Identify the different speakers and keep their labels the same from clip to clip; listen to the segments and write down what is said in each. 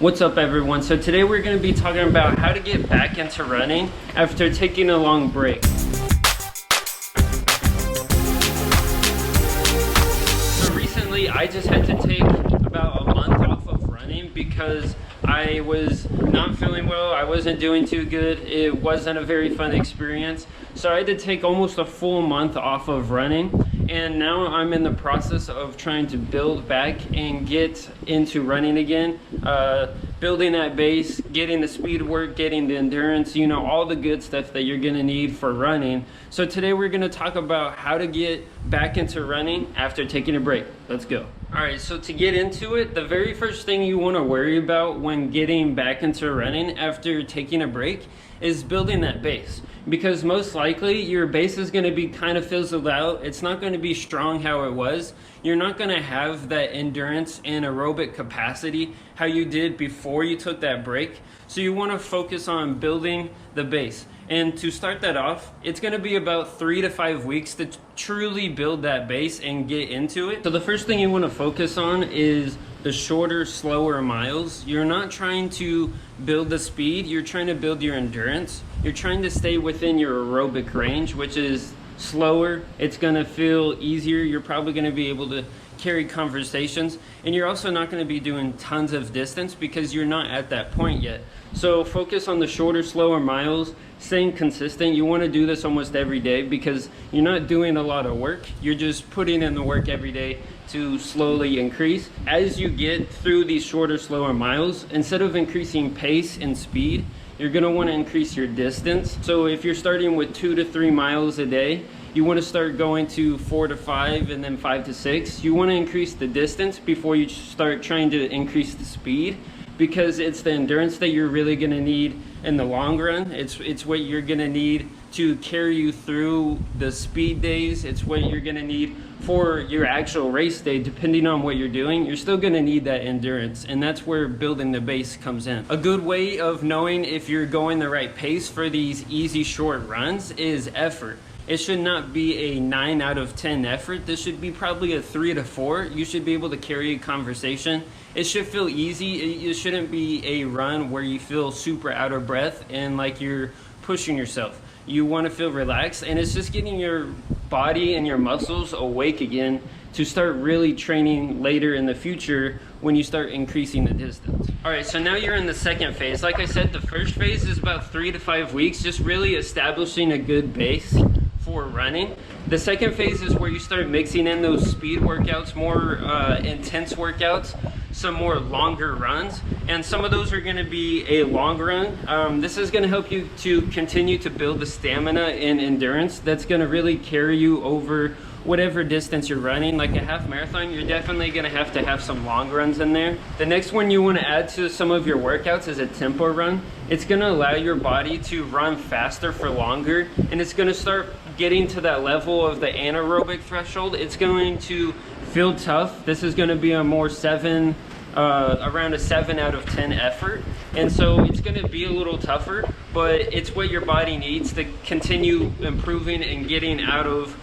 Speaker 1: What's up everyone? So today we're going to be talking about how to get back into running after taking a long break. So recently I just had to take about a month off of running because I was not feeling well. I wasn't doing too good. It wasn't a very fun experience. So I had to take almost a full month off of running. And now I'm in the process of trying to build back and get into running again, building that base, getting the speed work, getting the endurance, you know, all the good stuff that you're gonna need for running. So today we're gonna talk about how to get back into running after taking a break. Let's go. All right, so to get into it, the very first thing you wanna worry about when getting back into running after taking a break is building that base. Because most likely your base is going to be kind of fizzled out. It's not going to be strong how it was. You're not going to have that endurance and aerobic capacity how you did before you took that break. So you want to focus on building the base. And to start that off, it's going to be about 3 to 5 weeks to truly build that base and get into it. So the first thing you want to focus on is the shorter, slower miles. You're not trying to build the speed, you're trying to build your endurance. You're trying to stay within your aerobic range, which is slower. It's going to feel easier. You're probably going to be able to carry conversations, and you're also not going to be doing tons of distance because you're not at that point yet. So focus on the shorter, slower miles, staying consistent. You want to do this almost every day because you're not doing a lot of work. You're just putting in the work every day to slowly increase. As you get through these shorter, slower miles, instead of increasing pace and speed, you're going to want to increase your distance. So if you're starting with 2 to 3 miles a day, you want to start going to 4 to 5 and then 5 to 6. You want to increase the distance before you start trying to increase the speed, because it's the endurance that you're really going to need in the long run. It's what you're going to need to carry you through the speed days. It's what you're going to need for your actual race day. Depending on what you're doing, you're still going to need that endurance, and that's where building the base comes in. A good way of knowing if you're going the right pace for these easy short runs is effort. It should not be a 9 out of 10 effort. This should be probably a 3 to 4. You should be able to carry a conversation. It should feel easy. It shouldn't be a run where you feel super out of breath and like you're pushing yourself. You want to feel relaxed, and it's just getting your body and your muscles awake again to start really training later in the future when you start increasing the distance. All right, so now you're in the second phase. Like I said, the first phase is about 3 to 5 weeks, just really establishing a good base for running. The second phase is where you start mixing in those speed workouts, more intense workouts, some more longer runs, and some of those are going to be a long run. This is going to help you to continue to build the stamina and endurance that's going to really carry you over whatever distance you're running. Like a half marathon, you're definitely going to have some long runs in there. The next one you want to add to some of your workouts is a tempo run. It's going to allow your body to run faster for longer, and it's going to start getting to that level of the anaerobic threshold. It's going to feel tough. This is going to be a more around a 7 out of 10 effort, and so it's going to be a little tougher, but it's what your body needs to continue improving and getting out of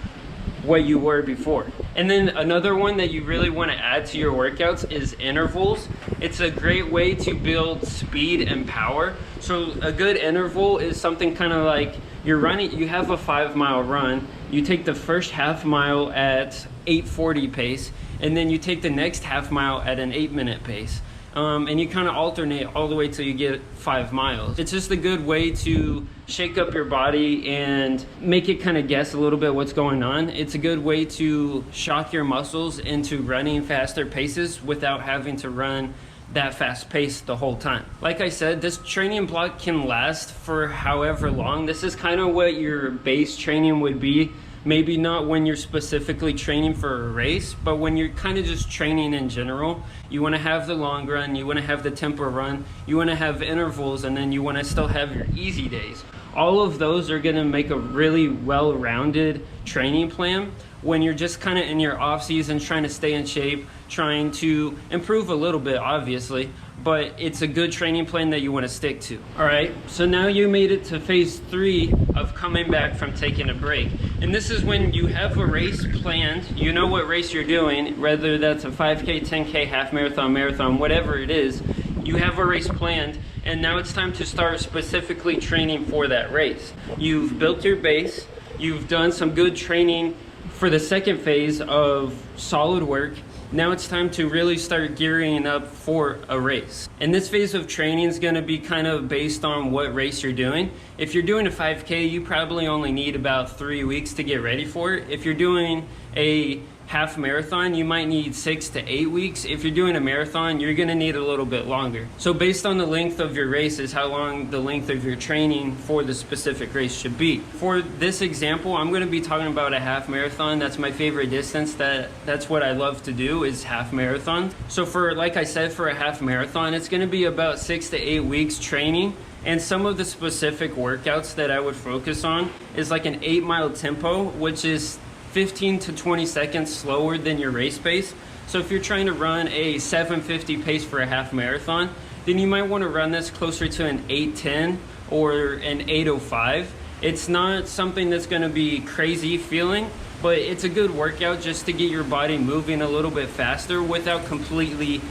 Speaker 1: what you were before. And then another one that you really want to add to your workouts is intervals. It's a great way to build speed and power. So a good interval is something kind of like you're running, you have a 5-mile run, you take the first half mile at 8:40 pace, and then you take the next half mile at an 8-minute pace. And you kind of alternate all the way till you get 5 miles. It's just a good way to shake up your body and make it kind of guess a little bit what's going on. It's a good way to shock your muscles into running faster paces without having to run that fast pace the whole time. Like I said, this training block can last for however long. This is kind of what your base training would be. Maybe not when you're specifically training for a race, but when you're kind of just training in general. You want to have the long run, you want to have the tempo run, you want to have intervals, and then you want to still have your easy days. All of those are going to make a really well-rounded training plan when you're just kind of in your off season trying to stay in shape, trying to improve a little bit, obviously, but it's a good training plan that you want to stick to. All right, so now you made it to phase 3 of coming back from taking a break. And this is when you have a race planned, you know what race you're doing, whether that's a 5K, 10K, half marathon, marathon, whatever it is. You have a race planned, and now it's time to start specifically training for that race. You've built your base, you've done some good training for the second phase of solid work. Now it's time to really start gearing up for a race. And this phase of training is going to be kind of based on what race you're doing. If you're doing a 5K, you probably only need about 3 weeks to get ready for it. If you're doing a half marathon, you might need 6 to 8 weeks. If you're doing a marathon, you're going to need a little bit longer. So based on the length of your race is how long the length of your training for the specific race should be. For this example, I'm going to be talking about a half marathon. That's my favorite distance. That's what I love to do, is half marathon. So for, like I said, for a half marathon, it's going to be about 6 to 8 weeks training. And some of the specific workouts that I would focus on is like an 8-mile tempo, which is 15 to 20 seconds slower than your race pace. So if you're trying to run a 7:50 pace for a half marathon, then you might want to run this closer to an 8:10 or an 8:05. It's not something that's going to be crazy feeling, but it's a good workout just to get your body moving a little bit faster without completely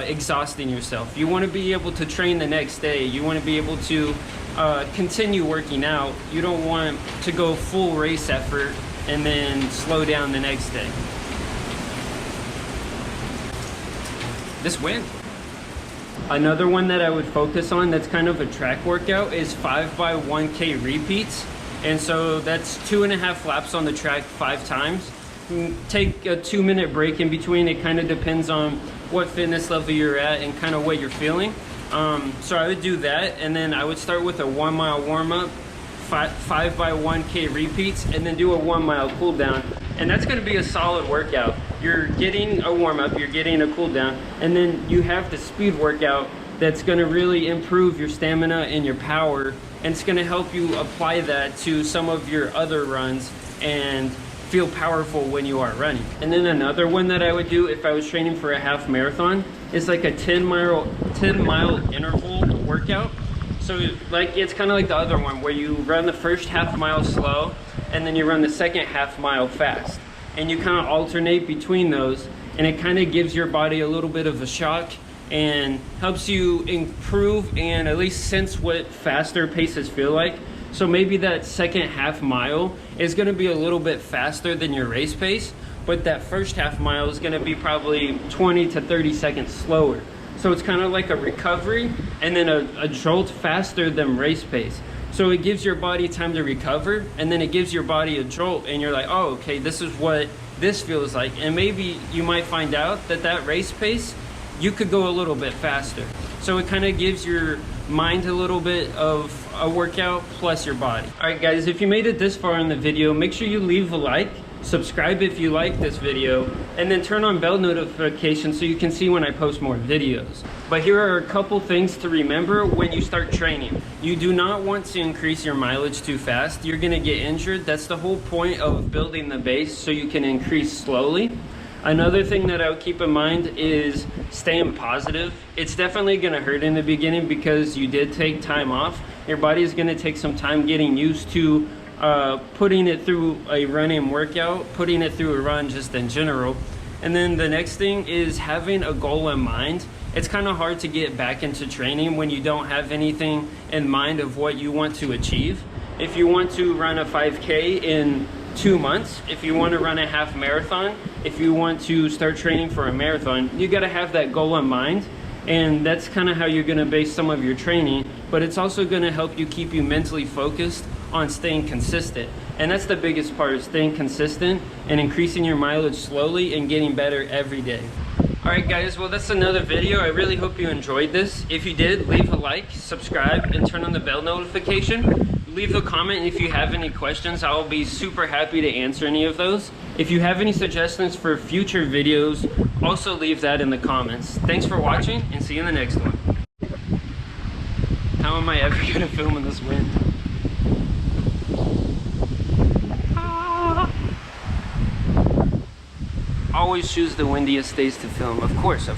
Speaker 1: exhausting yourself. You want to be able to train the next day. You want to be able to continue working out. You don't want to go full race effort and then slow down the next day. This wind. Another one that I would focus on that's kind of a track workout is 5x1K repeats. And so that's 2.5 laps on the track 5 times. Take a 2-minute break in between. It kind of depends on what fitness level you're at and kind of what you're feeling. So I would do that, and then I would start with a 1 mile warm-up, 5x1K repeats, and then do a 1 mile cool down. And that's going to be a solid workout. You're getting a warm-up, you're getting a cool down, and then you have the speed workout that's going to really improve your stamina and your power, and it's going to help you apply that to some of your other runs and feel powerful when you are running. And then another one that I would do if I was training for a half marathon is like a 10 mile interval workout. So like it's kind of like the other one where you run the first half mile slow and then you run the second half mile fast, and you kind of alternate between those, and it kind of gives your body a little bit of a shock and helps you improve and at least sense what faster paces feel like. So maybe that second half mile is going to be a little bit faster than your race pace, but that first half mile is going to be probably 20 to 30 seconds slower. So it's kind of like a recovery and then a jolt faster than race pace. So it gives your body time to recover, and then it gives your body a jolt, and you're like, oh, okay, this is what this feels like. And maybe you might find out that that race pace, you could go a little bit faster. So it kind of gives your mind a little bit of a workout plus your body. All right, guys, if you made it this far in the video, make sure you leave a like, subscribe if you like this video, and then turn on bell notifications so you can see when I post more videos. But here are a couple things to remember when you start training. You do not want to increase your mileage too fast. You're gonna get injured. That's the whole point of building the base, so you can increase slowly. Another thing that I would keep in mind is staying positive. It's definitely gonna hurt in the beginning because you did take time off. Your body is gonna take some time getting used to putting it through a running workout, putting it through a run just in general. And then the next thing is having a goal in mind. It's kind of hard to get back into training when you don't have anything in mind of what you want to achieve. If you want to run a 5K in 2 months, if you want to run a half marathon, if you want to start training for a marathon, you got to have that goal in mind. And that's kind of how you're going to base some of your training, but it's also going to help you keep you mentally focused on staying consistent. And that's the biggest part, is staying consistent and increasing your mileage slowly and getting better every day. All right, guys, well, that's another video. I really hope you enjoyed this. If you did, leave a like, subscribe, and turn on the bell notification. Leave a comment if you have any questions. I'll be super happy to answer any of those. If you have any suggestions for future videos, also leave that in the comments. Thanks for watching, and see you in the next one. How am I ever gonna film in this wind? Always choose the windiest days to film. Of course.